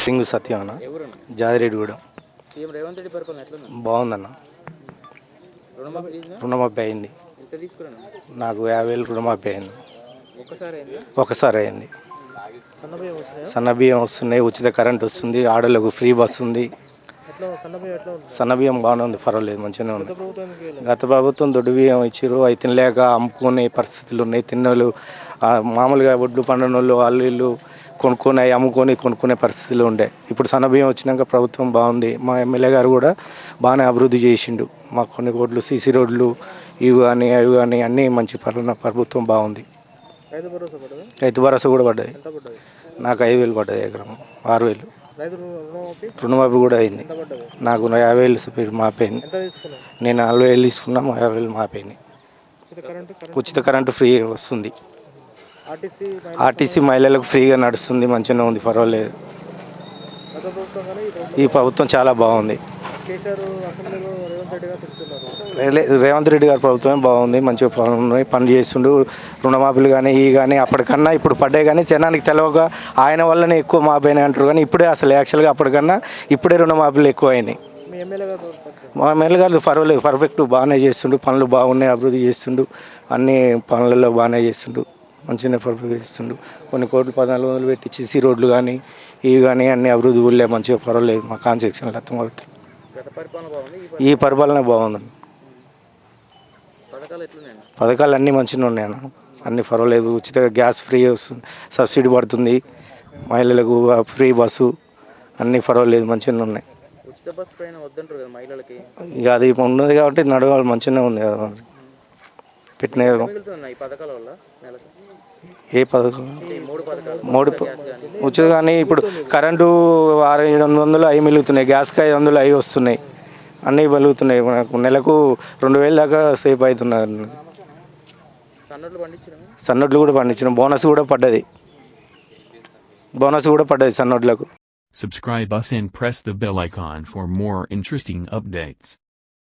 సింగు సత్యం అన్న, జాదిరెడ్డిగూడెం. బాగుందన్న, రుణమాఫీ అయింది. నాకు 50,000 రుణమాఫీ అయింది. ఒకసారి అయింది. సన్నబియ్యం వస్తున్నాయి, ఉచిత కరెంట్ వస్తుంది, ఆడోళ్ళకు ఫ్రీ బస్ ఉంది. సన్నబియ్యం బాగానే ఉంది, పర్వాలేదు, మంచిగానే ఉంది. గత ప్రభుత్వం దొడ్డు బియ్యం ఇచ్చారు, అవి తినలేక అమ్ముకునే పరిస్థితులు ఉన్నాయి. తిన్నోళ్ళు మామూలుగా ఒడ్లు పండినోళ్ళు వాళ్ళు వీళ్ళు కొనుక్కొని కొనుక్కునే పరిస్థితులు ఉండే. ఇప్పుడు సన్నబియ్యం వచ్చినాక ప్రభుత్వం బాగుంది. మా ఎమ్మెల్యే గారు కూడా బాగానే అభివృద్ధి చేసిండు. మాకు కొన్ని రోడ్లు, సీసీ రోడ్లు ఇవి కానీ అవి కానీ అన్నీ మంచి ప్రభుత్వం బాగుంది. రైతు భరోసా కూడా పడ్డది. నాకు 5,000 పడ్డది, ఎకరం 6,000. రుణమాఫీ కూడా అయింది. నాకు 50,000 మాపైంది. నేను 40,000 తీసుకున్నా, 50,000 మాపైంది. ఉచిత కరెంటు ఫ్రీ వస్తుంది. ఆర్టీసీ మహిళలకు ఫ్రీగా నడుస్తుంది, మంచిగానే ఉంది, పర్వాలేదు. ఈ ప్రభుత్వం చాలా బాగుంది. రేవంత్ రెడ్డి గారి ప్రభుత్వమే బాగుంది, మంచిగా పనులు చేస్తుండు. రుణమాఫీలు కానీ ఇవి కానీ అప్పటికన్నా ఇప్పుడు పడ్డాయి, కానీ జనానికి తెలియక ఆయన వల్లనే ఎక్కువ మాపైనాయి అంటారు. కానీ ఇప్పుడే అసలు యాక్చువల్గా అప్పటికన్నా ఇప్పుడే రుణమాఫీలు ఎక్కువ అయినాయి. మా ఎమ్మెల్యే గారు పర్వాలేదు, పర్ఫెక్ట్, బాగానే చేస్తుండు. పనులు బాగున్నాయి, అభివృద్ధి చేస్తుండు. అన్ని పనులలో బాగానే చేస్తుండు, మంచిగానే పర్ఫెక్ట్ చేస్తుండు. కొన్ని కోట్లు 1400 పెట్టి సీసీ రోడ్లు కానీ ఇవి కానీ అన్ని అభివృద్ధి ఊళ్ళే మంచిగా, పర్వాలేదు. మా కాన్స్టిట్యూషన్లో అర్థం అవుతుంది. ఈ పరిపాలన బాగుందండి. పథకాలు అన్నీ మంచిగా ఉన్నాయన్న, అన్నీ పర్వాలేదు. ఉచిత గ్యాస్ ఫ్రీ వస్తుంది, సబ్సిడీ పడుతుంది, మహిళలకు ఫ్రీ బస్సు, అన్నీ పర్వాలేదు, మంచిగా ఉన్నాయి. ఇక అది ఉన్నది కాబట్టి నడవాలి, మంచిగానే ఉంది కదా. పెట్టిన ఏ పథకం? 3 ఉచిత కానీ ఇప్పుడు కరెంటు 600-700 అవి మిగులుతున్నాయి, గ్యాస్కి 500 అవి వస్తున్నాయి, అన్నీ వెలుగుతున్నాయి. మనకు నెలకు 2,000 దాకా సేఫ్ అవుతున్నారు. సన్నొడ్లు కూడా పండించినాం, బోనస్ కూడా పడ్డది సన్నొడ్లకు. Subscribe us and press the bell icon for more interesting updates.